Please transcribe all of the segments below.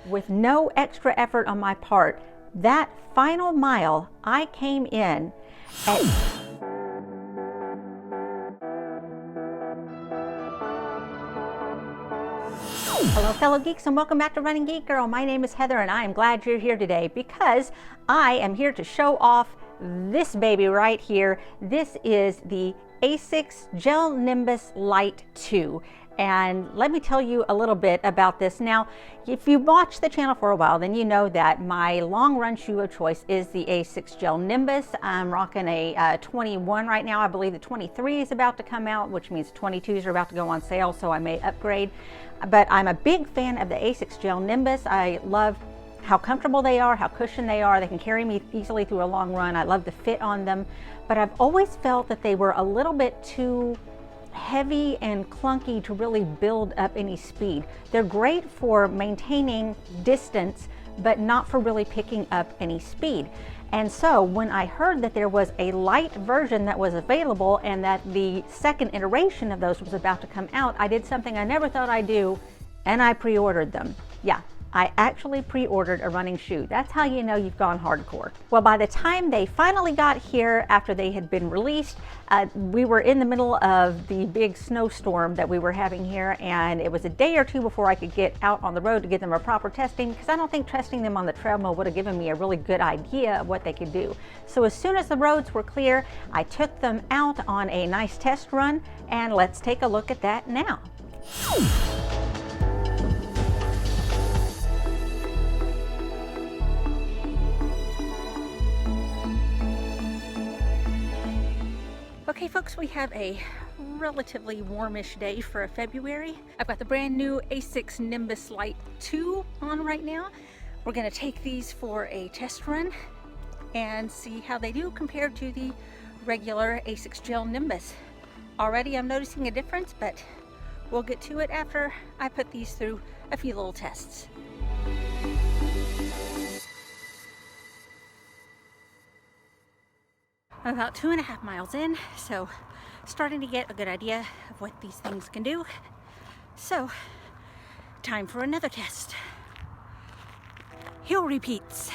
with no extra effort on my part. That final mile, I came in at Hello fellow geeks and welcome back to Running Geek Girl. My name is Heather and I am glad you're here today because I am here to show off this baby right here. This is the Asics Gel Nimbus Lite 2. And let me tell you a little bit about this. Now, if you've watched the channel for a while, then you know that my long run shoe of choice is the Asics Gel Nimbus. I'm rocking a 21 right now. I believe the 23 is about to come out, which means 22s are about to go on sale, so I may upgrade. But I'm a big fan of the Asics Gel Nimbus. I love how comfortable they are, how cushioned they are. They can carry me easily through a long run. I love the fit on them. But I've always felt that they were a little bit too heavy and clunky to really build up any speed. They're great for maintaining distance, but not for really picking up any speed. And so when I heard that there was a light version that was available and that the second iteration of those was about to come out, I did something I never thought I'd do, and I pre-ordered them. Yeah, I actually pre-ordered a running shoe. That's how you know you've gone hardcore. Well, by the time they finally got here after they had been released, we were in the middle of the big snowstorm that we were having here, and it was a day or two before I could get out on the road to give them a proper testing, because I don't think testing them on the treadmill would have given me a really good idea of what they could do. So as soon as the roads were clear, I took them out on a nice test run, and let's take a look at that now. Okay folks, we have a relatively warmish day for February. I've got the brand new Asics Nimbus Lite 2 on right now. We're gonna take these for a test run and see how they do compared to the regular Asics Gel Nimbus. Already I'm noticing a difference, but we'll get to it after I put these through a few little tests. I'm about 2.5 miles in, so starting to get a good idea of what these things can do. So, time for another test. Hill repeats.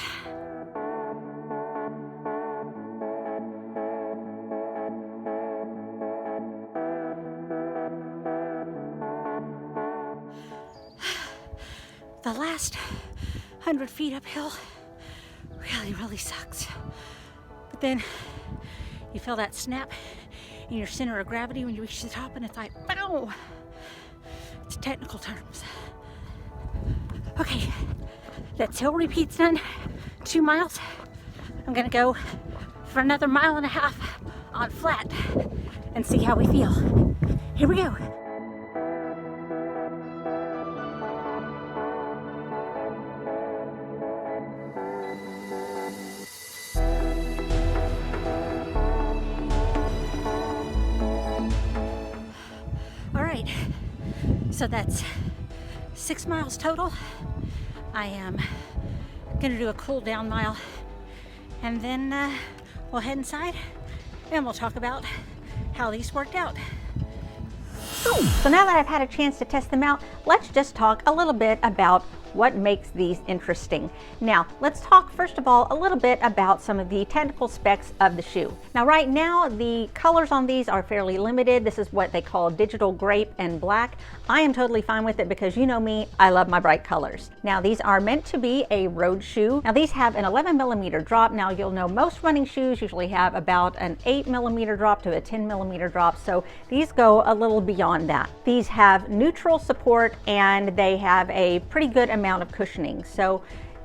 The last 100 feet uphill really sucks. But then you feel that snap in your center of gravity when you reach the top, and it's like, bow! It's technical terms. Okay, that's hill repeats done. 2 miles. I'm gonna go for another 1.5 miles on flat and see how we feel. Here we go. So that's 6 miles total. I am gonna do a cool down mile, and then we'll head inside and we'll talk about how these worked out. So now that I've had a chance to test them out, let's just talk a little bit about what makes these interesting. Now, let's talk first of all a little bit about some of the technical specs of the shoe. Now, right now, the colors on these are fairly limited. This is what they call digital grape and black. I am totally fine with it because you know me, I love my bright colors. Now, these are meant to be a road shoe. Now, these have an 11mm drop. Now, you'll know most running shoes usually have about an 8mm drop to a 10mm drop, so these go a little beyond that. These have neutral support and they have a pretty good amount of cushioning. So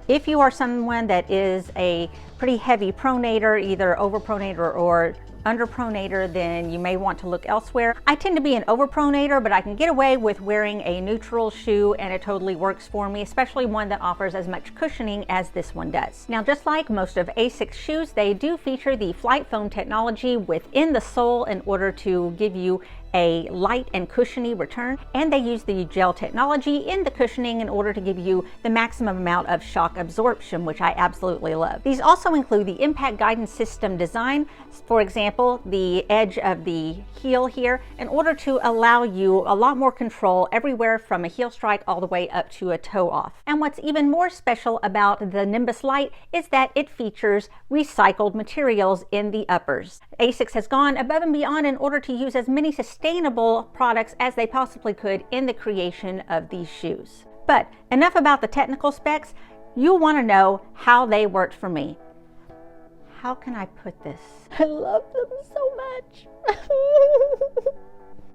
if you are someone that is a pretty heavy pronator, either overpronator or underpronator, then you may want to look elsewhere. I tend to be an overpronator, but I can get away with wearing a neutral shoe and it totally works for me, especially one that offers as much cushioning as this one does. Now, just like most of Asics shoes, they do feature the flight foam technology within the sole in order to give you a light and cushiony return, and they use the gel technology in the cushioning in order to give you the maximum amount of shock absorption, which I absolutely love. These also include the impact guidance system design, for example, the edge of the heel here, in order to allow you a lot more control everywhere from a heel strike all the way up to a toe off. And what's even more special about the Nimbus Lite is that it features recycled materials in the uppers. Asics has gone above and beyond in order to use as many sustainable products as they possibly could in the creation of these shoes. But enough about the technical specs. You'll want to know how they worked for me. How can I put this? I love them so much.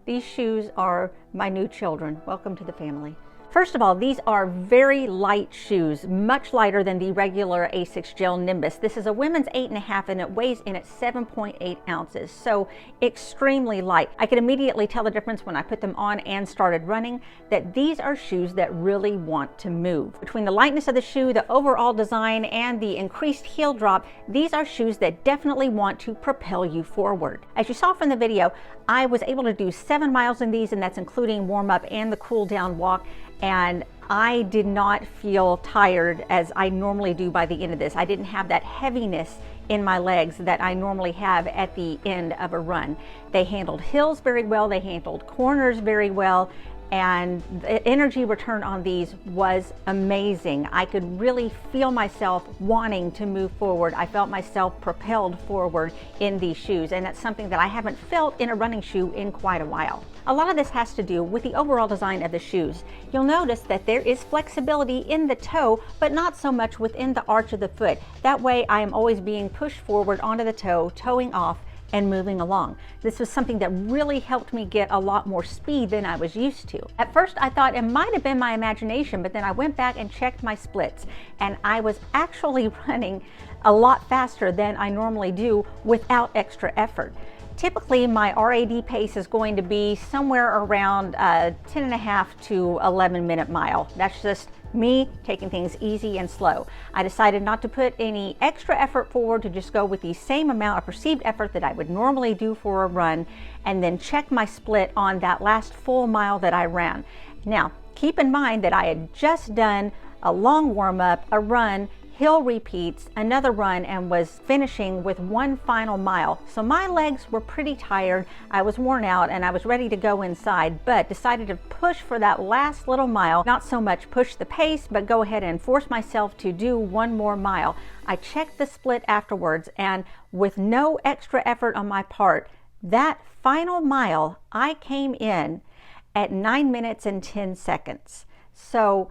These shoes are my new children. Welcome to the family. First of all, these are very light shoes, much lighter than the regular Asics Gel Nimbus. This is a women's 8.5 and it weighs in at 7.8 ounces, so extremely light. I could immediately tell the difference when I put them on and started running, that these are shoes that really want to move. Between the lightness of the shoe, the overall design, and the increased heel drop, these are shoes that definitely want to propel you forward. As you saw from the video, I was able to do 7 miles in these, and that's including warm up and the cool down walk. And I did not feel tired as I normally do by the end of this. I didn't have that heaviness in my legs that I normally have at the end of a run. They handled hills very well, they handled corners very well, and the energy return on these was amazing. I could really feel myself wanting to move forward. I felt myself propelled forward in these shoes, and that's something that I haven't felt in a running shoe in quite a while. A lot of this has to do with the overall design of the shoes. You'll notice that there is flexibility in the toe, but not so much within the arch of the foot. That way I am always being pushed forward onto the toe, toeing off, and moving along. This was something that really helped me get a lot more speed than I was used to. At first I thought it might have been my imagination, but then I went back and checked my splits, and I was actually running a lot faster than I normally do without extra effort. Typically my RAD pace is going to be somewhere around 10.5 to 11 minute mile. That's just me taking things easy and slow. I decided not to put any extra effort forward, to just go with the same amount of perceived effort that I would normally do for a run, and then check my split on that last full mile that I ran. Now, keep in mind that I had just done a long warm up, a run, hill repeats, another run, and was finishing with one final mile. So my legs were pretty tired, I was worn out, and I was ready to go inside, but decided to push for that last little mile. Not so much push the pace, but go ahead and force myself to do one more mile. I checked the split afterwards, and with no extra effort on my part, that final mile, I came in at 9 minutes and 10 seconds. So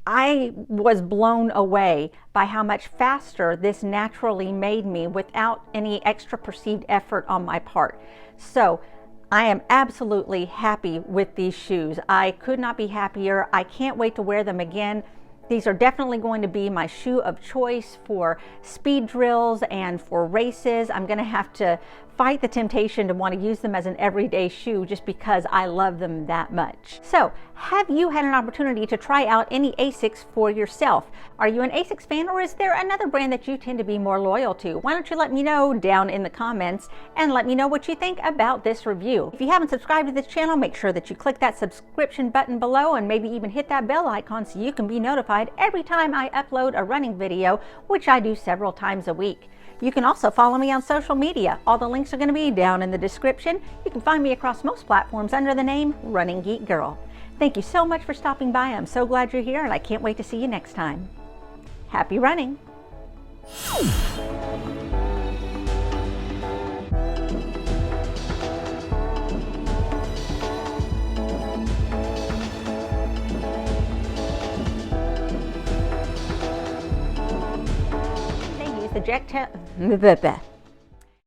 I was blown away by how much faster this naturally made me without any extra perceived effort on my part. So I am absolutely happy with these shoes. I could not be happier. I can't wait to wear them again. These are definitely going to be my shoe of choice for speed drills and for races. I'm going to have to fight the temptation to want to use them as an everyday shoe just because I love them that much. So, have you had an opportunity to try out any Asics for yourself? Are you an Asics fan, or is there another brand that you tend to be more loyal to? Why don't you let me know down in the comments, and let me know what you think about this review. If you haven't subscribed to this channel, make sure that you click that subscription button below, and maybe even hit that bell icon so you can be notified every time I upload a running video, which I do several times a week. You can also follow me on social media. All the links are going to be down in the description. You can find me across most platforms under the name Running Geek Girl. Thank you so much for stopping by. I'm so glad you're here, and I can't wait to see you next time. Happy running! The